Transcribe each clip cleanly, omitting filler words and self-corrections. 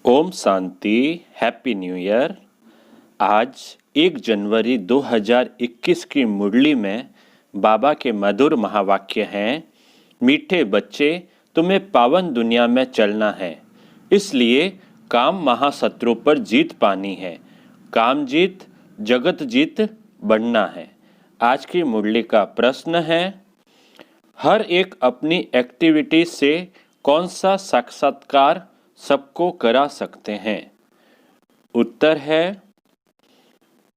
ओम शांति। Happy new year. आज 1 जनवरी 2021 की मुरली में बाबा के मधुर महावाक्य हैं, मीठे बच्चे तुम्हें पावन दुनिया में चलना है, इसलिए काम महाशत्रु पर जीत पानी है, काम जीत जगत जीत बनना है। आज की मुरली का प्रश्न है, हर एक अपनी एक्टिविटी से कौन सा साक्षात्कार सबको करा सकते हैं? उत्तर है,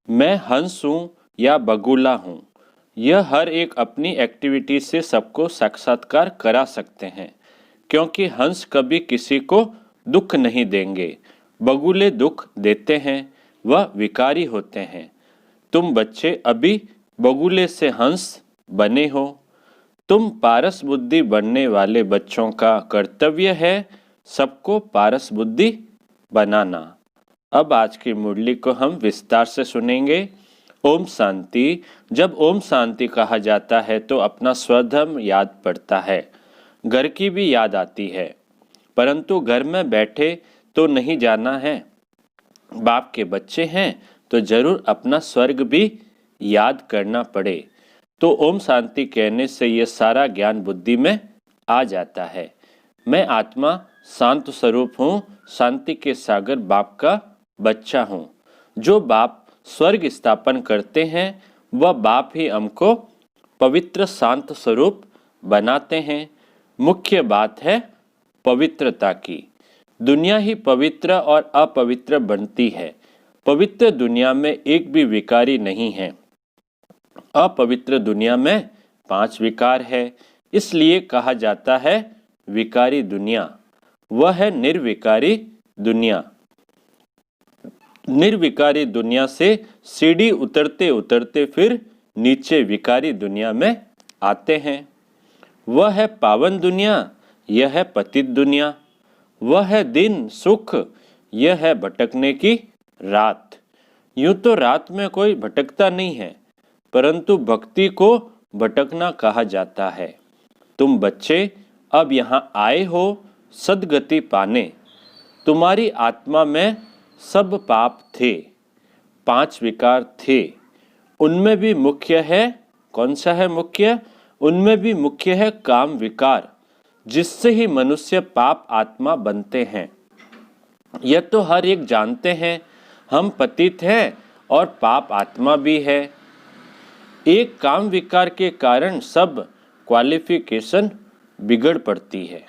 मैं हंस हूँ या बगुला हूँ। यह हर एक अपनी एक्टिविटी से सबको साक्षात्कार करा सकते हैं, क्योंकि हंस कभी किसी को दुख नहीं देंगे, बगुले दुख देते हैं, वह विकारी होते हैं। तुम बच्चे अभी बगुले से हंस बने हो। तुम पारस बुद्धि बनने वाले बच्चों का कर्तव्य है सबको पारस बुद्धि बनाना। अब आज की मुरली को हम विस्तार से सुनेंगे। ओम शांति। जब ओम शांति कहा जाता है तो अपना स्वधर्म याद पड़ता है, घर की भी याद आती है, परंतु घर में बैठे तो नहीं जाना है। बाप के बच्चे हैं तो जरूर अपना स्वर्ग भी याद करना पड़े। तो ओम शांति कहने से ये सारा ज्ञान बुद्धि में आ जाता है। मैं आत्मा शांत स्वरूप हूँ, शांति के सागर बाप का बच्चा हूँ। जो बाप स्वर्ग स्थापन करते हैं वह बाप ही हमको पवित्र शांत स्वरूप बनाते हैं। मुख्य बात है पवित्रता की। दुनिया ही पवित्र और अपवित्र बनती है। पवित्र दुनिया में एक भी विकारी नहीं है। अपवित्र दुनिया में 5 विकार है, इसलिए कहा जाता है विकारी दुनिया। वह है निर्विकारी दुनिया। निर्विकारी दुनिया से सीढ़ी उतरते उतरते फिर नीचे विकारी दुनिया में आते हैं। वह है पावन दुनिया, यह है पतित दुनिया। वह है दिन सुख, यह है भटकने की रात। यूं तो रात में कोई भटकता नहीं है, परंतु भक्ति को भटकना कहा जाता है। तुम बच्चे अब यहाँ आए हो सद्गति पाने। तुम्हारी आत्मा में सब पाप थे, 5 विकार थे। उनमें भी मुख्य है, कौन सा है मुख्य? उनमें भी मुख्य है काम विकार, जिससे ही मनुष्य पाप आत्मा बनते हैं। यह तो हर एक जानते हैं, हम पतित हैं और पाप आत्मा भी है। एक काम विकार के कारण सब क्वालिफिकेशन बिगड़ पड़ती है।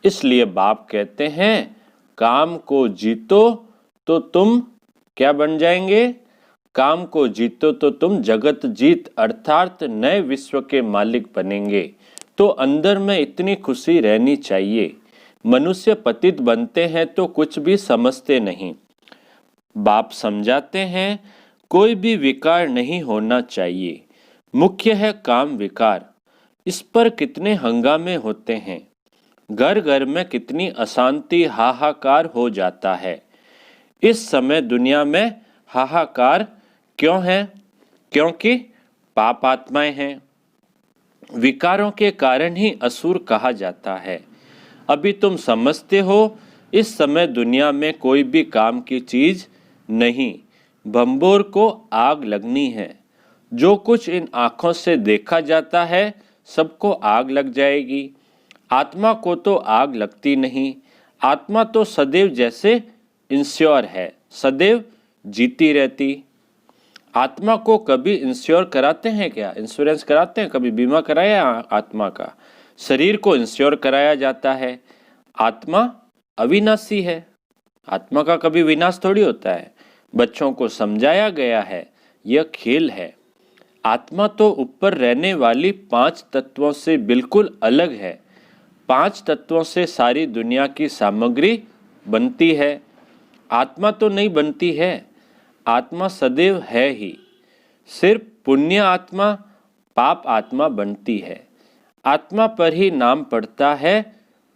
इसलिए बाप कहते हैं, काम को जीतो तो तुम क्या बन जाएंगे? काम को जीतो तो तुम जगत जीत अर्थात नए विश्व के मालिक बनेंगे। तो अंदर में इतनी खुशी रहनी चाहिए। मनुष्य पतित बनते हैं तो कुछ भी समझते नहीं। बाप समझाते हैं, कोई भी विकार नहीं होना चाहिए। मुख्य है काम विकार। इस पर कितने हंगामे होते हैं। घर घर में कितनी अशांति हाहाकार हो जाता है। इस समय दुनिया में हाहाकार क्यों है? क्योंकि पाप आत्माएं हैं। विकारों के कारण ही असुर कहा जाता है। अभी तुम समझते हो, इस समय दुनिया में कोई भी काम की चीज नहीं। बम्बोर को आग लगनी है। जो कुछ इन आँखों से देखा जाता है सबको आग लग जाएगी। आत्मा को तो आग लगती नहीं। आत्मा तो सदैव जैसे इंश्योर है, सदैव जीती रहती। आत्मा को कभी इंश्योर कराते हैं क्या? इंश्योरेंस कराते हैं? कभी बीमा कराया आत्मा का? शरीर को इंश्योर कराया जाता है। आत्मा अविनाशी है, आत्मा का कभी विनाश थोड़ी होता है। बच्चों को समझाया गया है, यह खेल है। आत्मा तो ऊपर रहने वाली 5 तत्वों से बिल्कुल अलग है। 5 तत्वों से सारी दुनिया की सामग्री बनती है। आत्मा तो नहीं बनती है, आत्मा सदैव है ही। सिर्फ पुण्य आत्मा पाप आत्मा बनती है। आत्मा पर ही नाम पड़ता है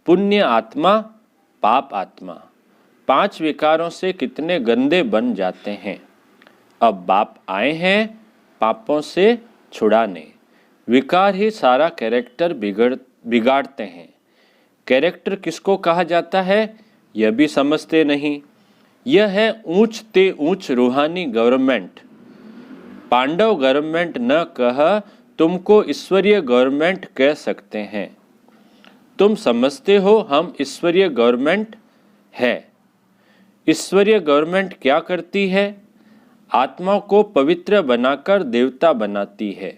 पुण्य आत्मा पाप आत्मा। 5 विकारों से कितने गंदे बन जाते हैं। अब बाप आए हैं पापों से छुड़ाने। विकार ही सारा कैरेक्टर बिगाड़ते हैं। कैरेक्टर किसको कहा जाता है? यह भी समझते नहीं। यह है ऊंच ते ऊंच रूहानी गवर्नमेंट। पांडव गवर्नमेंट न कह, तुमको ईश्वरीय गवर्नमेंट कह सकते हैं। तुम समझते हो हम ईश्वरीय गवर्नमेंट है। ईश्वरीय गवर्नमेंट क्या करती है? आत्मा को पवित्र बनाकर देवता बनाती है।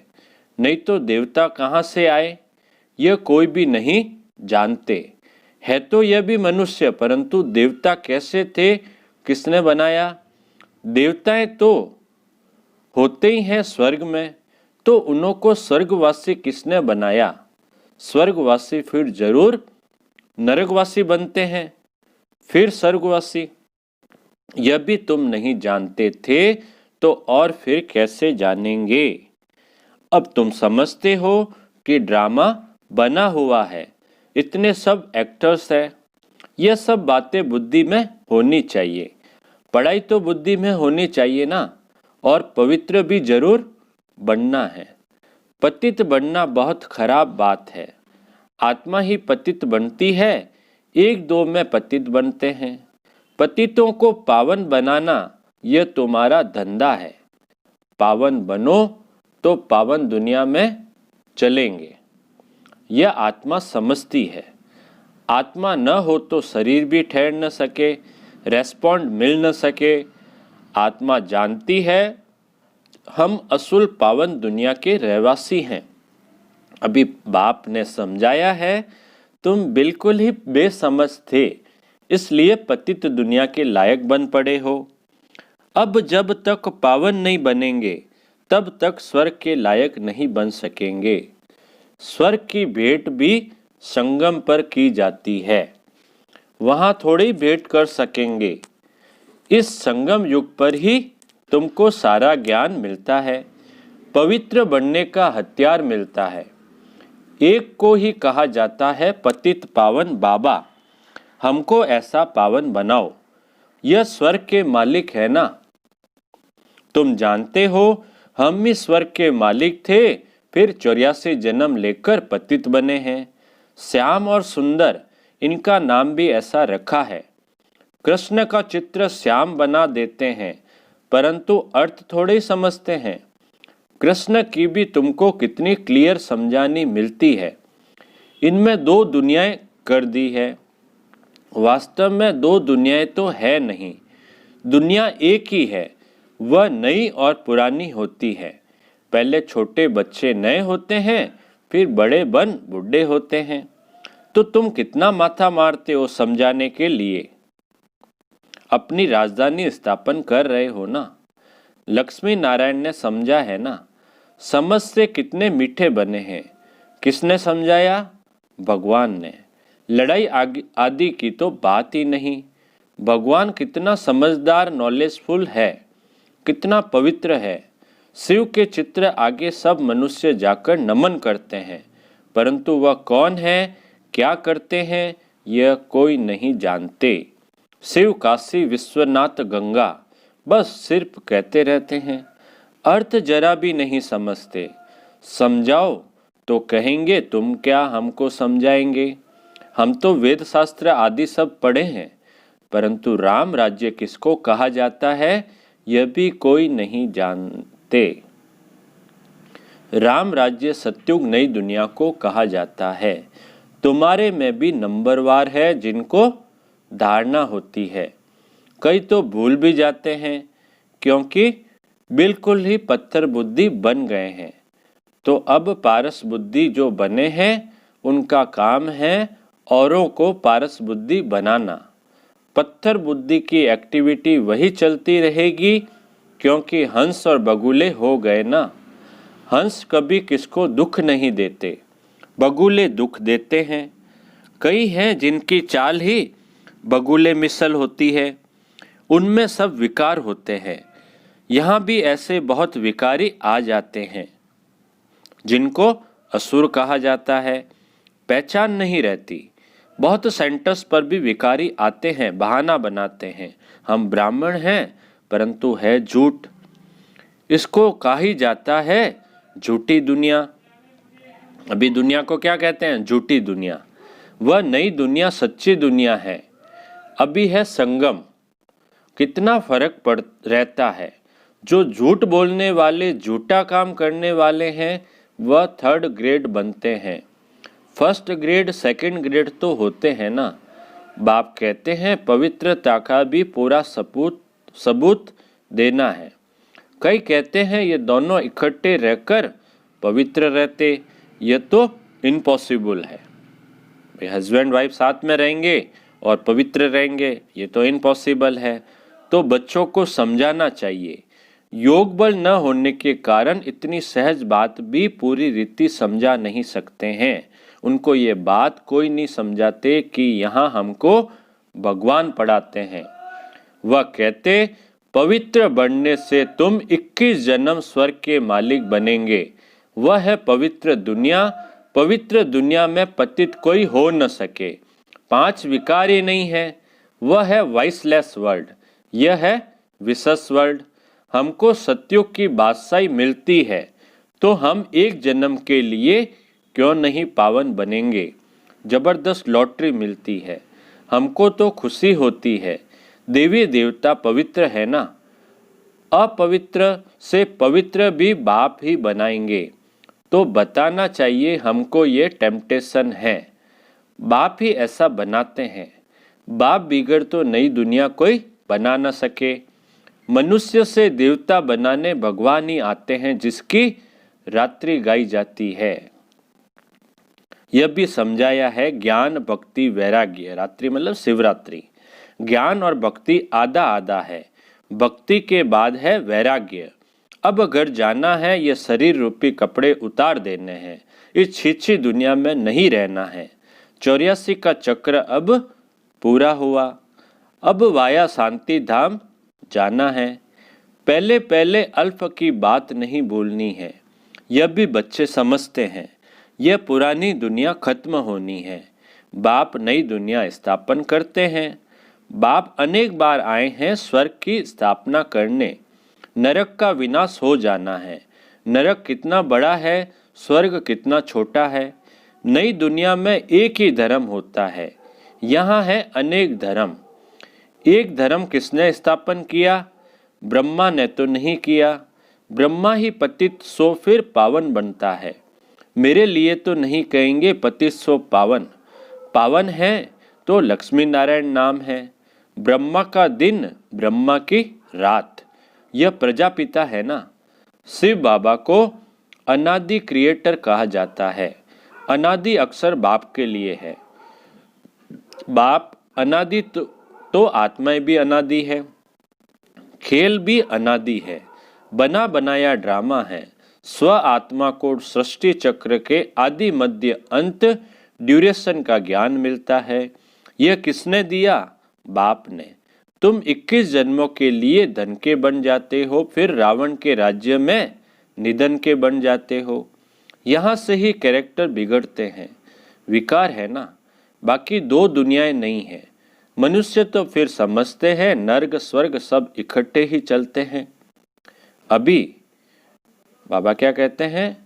नहीं तो देवता कहाँ से आए, यह कोई भी नहीं जानते। है तो यह भी मनुष्य, परंतु देवता कैसे थे, किसने बनाया? देवताएं तो होते ही हैं स्वर्ग में, तो उन्हों को स्वर्गवासी किसने बनाया? स्वर्गवासी फिर जरूर नरकवासी बनते हैं, फिर स्वर्गवासी। यह भी तुम नहीं जानते थे, तो और फिर कैसे जानेंगे? अब तुम समझते हो कि ड्रामा बना हुआ है, इतने सब एक्टर्स हैं। यह सब बातें बुद्धि में होनी चाहिए। पढ़ाई तो बुद्धि में होनी चाहिए ना, और पवित्र भी जरूर बनना है। पतित बनना बहुत खराब बात है। आत्मा ही पतित बनती है, एक दो में पतित बनते हैं। पतितों को पावन बनाना यह तुम्हारा धंधा है। पावन बनो तो पावन दुनिया में चलेंगे। यह आत्मा समझती है। आत्मा न हो तो शरीर भी ठहर न सके, रेस्पॉन्ड मिल न सके। आत्मा जानती है हम असुल पावन दुनिया के रहवासी हैं। अभी बाप ने समझाया है, तुम बिल्कुल ही बेसमझ थे, इसलिए पतित दुनिया के लायक बन पड़े हो। अब जब तक पावन नहीं बनेंगे, तब तक स्वर्ग के लायक नहीं बन सकेंगे। स्वर्ग की भेंट भी संगम पर की जाती है, वहां थोड़ी भेंट कर सकेंगे। इस संगम युग पर ही तुमको सारा ज्ञान मिलता है, पवित्र बनने का हथियार मिलता है। एक को ही कहा जाता है पतित पावन बाबा, हमको ऐसा पावन बनाओ। यह स्वर्ग के मालिक है ना। तुम जानते हो हम ही स्वर्ग के मालिक थे, फिर 84 जन्म लेकर पतित बने हैं। श्याम और सुंदर, इनका नाम भी ऐसा रखा है। कृष्ण का चित्र श्याम बना देते हैं, परंतु अर्थ थोड़े ही समझते हैं। कृष्ण की भी तुमको कितनी क्लियर समझानी मिलती है। इनमें दो दुनियाएं कर दी है। वास्तव में दो दुनियाएं तो है नहीं, दुनिया एक ही है। वह नई और पुरानी होती है। पहले छोटे बच्चे नए होते हैं, फिर बड़े बन बूढ़े होते हैं। तो तुम कितना माथा मारते हो समझाने के लिए। अपनी राजधानी स्थापन कर रहे हो ना। लक्ष्मी नारायण ने समझा है ना। समझ से कितने मीठे बने हैं। किसने समझाया? भगवान ने। लड़ाई आदि की तो बात ही नहीं। भगवान कितना समझदार, नॉलेजफुल है, कितना पवित्र है। शिव के चित्र आगे सब मनुष्य जाकर नमन करते हैं, परंतु वह कौन है, क्या करते हैं, यह कोई नहीं जानते। शिव, काशी, विश्वनाथ, गंगा, बस सिर्फ कहते रहते हैं, अर्थ जरा भी नहीं समझते। समझाओ तो कहेंगे तुम क्या हमको समझाएंगे। हम तो वेद शास्त्र आदि सब पढ़े हैं, परंतु राम राज्य किसको कहा जाता है यह भी कोई नहीं जानते। राम राज्य सत्युग नई दुनिया को कहा जाता है। तुम्हारे में भी नंबरवार है जिनको धारणा होती है। कई तो भूल भी जाते हैं, क्योंकि बिल्कुल ही पत्थर बुद्धि बन गए हैं। तो अब पारस बुद्धि जो बने हैं, उनका काम है औरों को पारस बुद्धि बनाना। पत्थर बुद्धि की एक्टिविटी वही चलती रहेगी, क्योंकि हंस और बगुले हो गए ना। हंस कभी किसको दुख नहीं देते, बगुले दुख देते हैं। कई हैं जिनकी चाल ही बगुले मिसल होती है, उनमें सब विकार होते हैं। यहाँ भी ऐसे बहुत विकारी आ जाते हैं, जिनको असुर कहा जाता है। पहचान नहीं रहती। बहुत सेंटर्स पर भी विकारी आते हैं, बहाना बनाते हैं, हम ब्राह्मण हैं, परंतु है झूठ। इसको कहा ही जाता है झूठी दुनिया। अभी दुनिया को क्या कहते हैं? झूठी दुनिया। वह नई दुनिया सच्ची दुनिया है। अभी है संगम। कितना फर्क पड़ रहता है। जो झूठ बोलने वाले, झूठा काम करने वाले हैं, वह 3rd ग्रेड बनते हैं। 1st ग्रेड 2nd ग्रेड तो होते हैं ना। बाप कहते हैं पवित्रता का भी पूरा सबूत देना है। कई कहते हैं ये दोनों इकट्ठे रहकर पवित्र रहते, ये तो इम्पॉसिबल है। हस्बैंड वाइफ साथ में रहेंगे और पवित्र रहेंगे, ये तो इम्पॉसिबल है। तो बच्चों को समझाना चाहिए। योग बल न होने के कारण इतनी सहज बात भी पूरी रीति समझा नहीं सकते हैं। उनको ये बात कोई नहीं समझाते कि यहाँ हमको भगवान पढ़ाते हैं। वह कहते पवित्र बनने से तुम 21 जन्म स्वर्ग के मालिक बनेंगे। वह है पवित्र दुनिया। पवित्र दुनिया में पतित कोई हो न सके। 5 विकार ही नहीं है। वह है वाइसलेस वर्ल्ड, यह है विशेष वर्ल्ड। हमको सत्युग की बादशाही मिलती है तो हम एक जन्म के लिए क्यों नहीं पावन बनेंगे। जबरदस्त लॉटरी मिलती है, हमको तो खुशी होती है। देवी देवता पवित्र है ना, अपवित्र से पवित्र भी बाप ही बनाएंगे। तो बताना चाहिए हमको ये टेम्पटेशन है। बाप ही ऐसा बनाते हैं। बाप बिगड़ तो नई दुनिया कोई बना न सके। मनुष्य से देवता बनाने भगवान ही आते हैं, जिसकी रात्रि गाई जाती है। यह भी समझाया है ज्ञान भक्ति वैराग्य। रात्रि मतलब शिवरात्रि। ज्ञान और भक्ति आधा आधा है। भक्ति के बाद है वैराग्य। अब घर जाना है, ये शरीर रूपी कपड़े उतार देने हैं। इस छीछी दुनिया में नहीं रहना है। 84 का चक्र अब पूरा हुआ। अब वाया शांति धाम जाना है। पहले पहले अल्फ की बात नहीं भूलनी है। यह भी बच्चे समझते हैं। यह पुरानी दुनिया खत्म होनी है। बाप नई दुनिया स्थापन करते हैं। बाप अनेक बार आए हैं स्वर्ग की स्थापना करने। नरक का विनाश हो जाना है। नरक कितना बड़ा है, स्वर्ग कितना छोटा है। नई दुनिया में एक ही धर्म होता है, यहाँ है अनेक धर्म। एक धर्म किसने स्थापन किया? ब्रह्मा ने तो नहीं किया। ब्रह्मा ही पतित सो फिर पावन बनता है। मेरे लिए तो नहीं कहेंगे पतित सो पावन। पावन है तो लक्ष्मी नारायण नाम है। ब्रह्मा का दिन, ब्रह्मा की रात। यह प्रजापिता है ना। शिव बाबा को अनादि क्रिएटर कहा जाता है। अनादि अक्सर बाप के लिए है। बाप अनादि तो आत्माएं भी अनादि है। खेल भी अनादि है। बना बनाया ड्रामा है। स्व आत्मा को सृष्टि चक्र के आदि मध्य अंत ड्यूरेशन का ज्ञान मिलता है। यह किसने दिया? बाप ने। तुम 21 जन्मों के लिए धन के बन जाते हो, फिर रावण के राज्य में निधन के बन जाते हो। यहाँ से ही कैरेक्टर बिगड़ते हैं। विकार है ना, बाकी 2 दुनियाएं नहीं है। मनुष्य तो फिर समझते हैं नर्क स्वर्ग सब इकट्ठे ही चलते हैं। अभी बाबा क्या कहते हैं?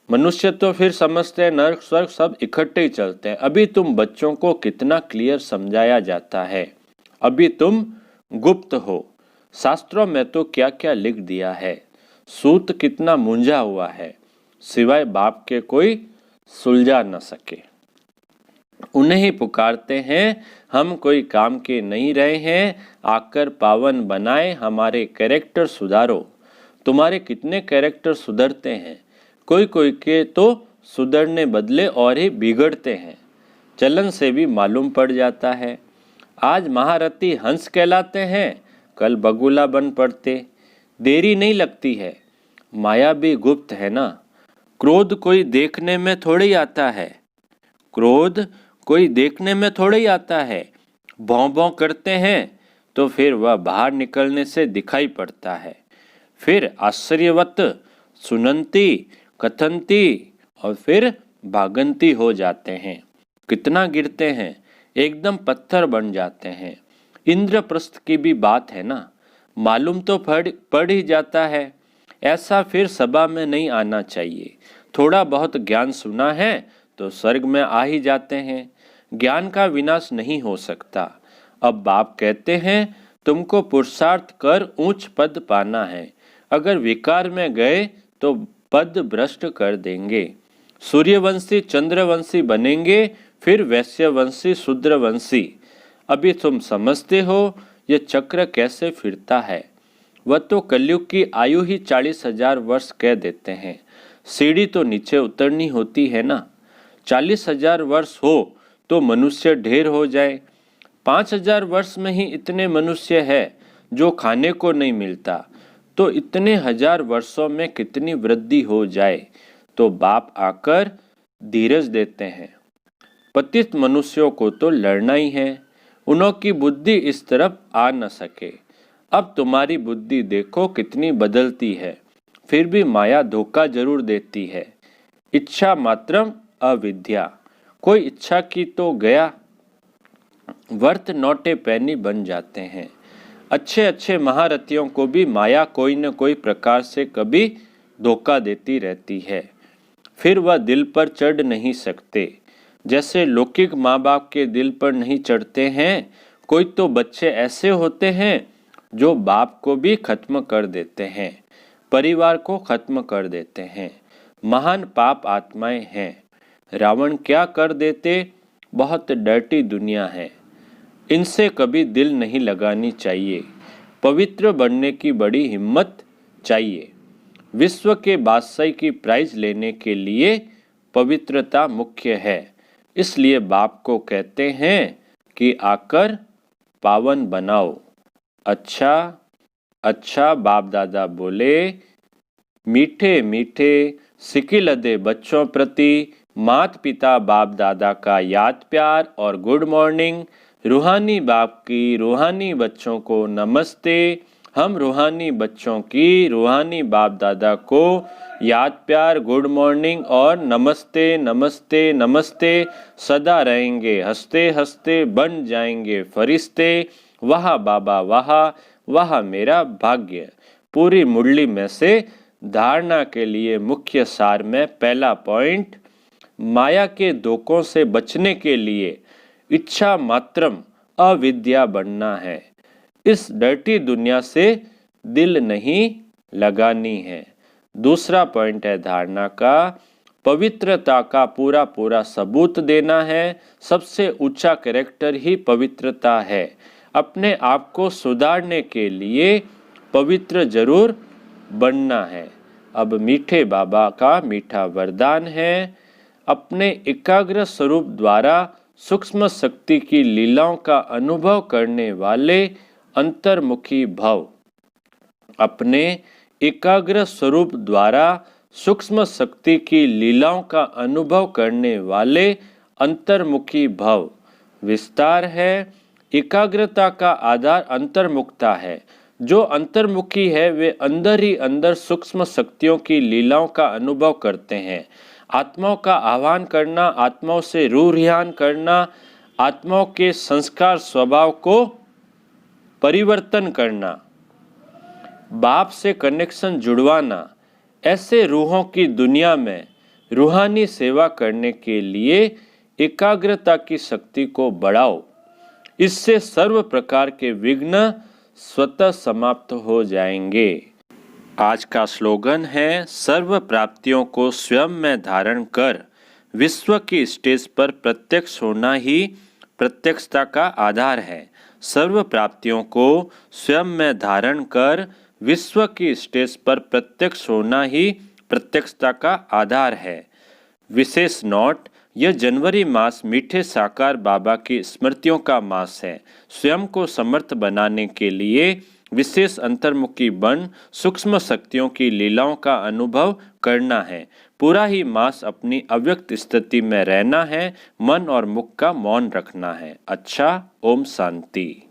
मनुष्य तो फिर समझते हैं नर्क स्वर्ग सब इकट्ठे ही चलते हैं। अभी तुम बच्चों को कितना क्लियर समझाया जाता है। अभी तुम गुप्त हो। शास्त्रों में तो क्या क्या लिख दिया है। सूत कितना मूंझा हुआ है, सिवाय बाप के कोई सुलझा न सके। उन्हें ही पुकारते हैं, हम कोई काम के नहीं रहे हैं, आकर पावन बनाए, हमारे कैरेक्टर सुधारो। तुम्हारे कितने कैरेक्टर सुधरते हैं? कोई कोई के तो सुधरने बदले और ही बिगड़ते हैं। चलन से भी मालूम पड़ जाता है। आज महारथी हंस कहलाते हैं, कल बगुला बन पड़ते। देरी नहीं लगती है। माया भी गुप्त है ना। क्रोध कोई देखने में थोड़ी ही आता है। क्रोध कोई देखने में थोड़ा ही आता है। भौं भौं करते हैं तो फिर वह बाहर निकलने से दिखाई पड़ता है। फिर आश्चर्यवत सुनंती, कथनती और फिर भागंती हो जाते हैं। कितना गिरते हैं, एकदम पत्थर बन जाते हैं। इंद्रप्रस्थ की भी बात है ना। मालूम तो पड़ ही जाता है। ऐसा फिर सभा में नहीं आना चाहिए। थोड़ा बहुत ज्ञान सुना है तो स्वर्ग में आ ही जाते हैं। ज्ञान का विनाश नहीं हो सकता। अब बाप कहते हैं तुमको पुरुषार्थ कर ऊंच पद पाना है, अगर विकार में गए तो पद भ्रष्ट कर देंगे। सूर्यवंशी चंद्रवंशी बनेंगे, फिर वैश्यवंशी शूद्रवंशी। अभी तुम समझते हो ये चक्र कैसे फिरता है। वह तो कलयुग की आयु ही 40,000 वर्ष कह देते हैं। सीढ़ी तो नीचे उतरनी होती है ना। 40,000 वर्ष हो तो मनुष्य ढेर हो जाए। 5,000 वर्ष में ही इतने मनुष्य है जो खाने को नहीं मिलता, तो इतने हजार वर्षों में कितनी वृद्धि हो जाए। तो बाप आकर धीरज देते हैं। पतित मनुष्यों को तो लड़ना ही है, उनकी बुद्धि इस तरफ आ न सके। अब तुम्हारी बुद्धि देखो कितनी बदलती है, फिर भी माया धोखा जरूर देती है। इच्छा मात्रम अविद्या, कोई इच्छा की तो गया, वर्त नोटे पैनी बन जाते हैं। अच्छे अच्छे महारथियों को भी माया कोई न कोई प्रकार से कभी धोखा देती रहती है, फिर वह दिल पर चढ़ नहीं सकते। जैसे लौकिक माँ बाप के दिल पर नहीं चढ़ते हैं, कोई तो बच्चे ऐसे होते हैं जो बाप को भी खत्म कर देते हैं, परिवार को खत्म कर देते हैं। महान पाप आत्माएं हैं। रावण क्या कर देते, बहुत डर्टी दुनिया है, इनसे कभी दिल नहीं लगानी चाहिए। पवित्र बनने की बड़ी हिम्मत चाहिए। विश्व के बादशाही की प्राइज लेने के लिए पवित्रता मुख्य है। इसलिए बाप को कहते हैं कि आकर पावन बनाओ। अच्छा अच्छा बाप दादा बोले, मीठे मीठे सिकिलदे बच्चों प्रति माता पिता बाप दादा का याद प्यार और गुड मॉर्निंग। रूहानी बाप की रूहानी बच्चों को नमस्ते। हम रूहानी बच्चों की रूहानी बाप दादा को याद प्यार गुड मॉर्निंग और नमस्ते नमस्ते नमस्ते सदा रहेंगे। हंसते हंसते बन जाएंगे फरिश्ते। वाह बाबा वाह, वाह मेरा भाग्य। पूरी मुरली में से धारणा के लिए मुख्य सार में पहला पॉइंट, माया के धोखों से बचने के लिए इच्छा मात्रम अविद्या बनना है। इस डर्टी दुनिया से दिल नहीं लगानी है। दूसरा पॉइंट है धारणा का, पवित्रता का पूरा पूरा सबूत देना है। सबसे ऊंचा कैरेक्टर ही पवित्रता है। अपने आप को सुधारने के लिए पवित्र जरूर बनना है। अब मीठे बाबा का मीठा वरदान है, अपने एकाग्र स्वरूप द्वारा सूक्ष्म शक्ति की लीलाओं का अनुभव करने वाले अंतर्मुखी भव। अपने एकाग्र स्वरूप द्वारा सूक्ष्म शक्ति की लीलाओं का अनुभव करने वाले अंतर्मुखी भव। विस्तार है, एकाग्रता का आधार अंतर्मुखता है। जो अंतर्मुखी है वे अंदर ही अंदर सूक्ष्म शक्तियों की लीलाओं का अनुभव करते हैं। आत्माओं का आह्वान करना, आत्माओं से रूह रिहान करना, आत्माओं के संस्कार स्वभाव को परिवर्तन करना, बाप से कनेक्शन जुड़वाना, ऐसे रूहों की दुनिया में रूहानी सेवा करने के लिए एकाग्रता की शक्ति को बढ़ाओ। इससे सर्व प्रकार के विघ्न स्वतः समाप्त हो जाएंगे। आज का स्लोगन है, सर्व प्राप्तियों को स्वयं में धारण कर विश्व की स्टेज पर प्रत्यक्ष होना ही प्रत्यक्षता का आधार है। सर्व प्राप्तियों को स्वयं में धारण कर विश्व की स्टेज पर प्रत्यक्ष होना ही प्रत्यक्षता का आधार है। विशेष नोट, यह जनवरी मास मीठे साकार बाबा की स्मृतियों का मास है। स्वयं को समर्थ बनाने के लिए विशेष अंतर्मुखी बन सूक्ष्म शक्तियों की लीलाओं का अनुभव करना है। पूरा ही मास अपनी अव्यक्त स्थिति में रहना है, मन और मुख का मौन रखना है। अच्छा, ओम शांति।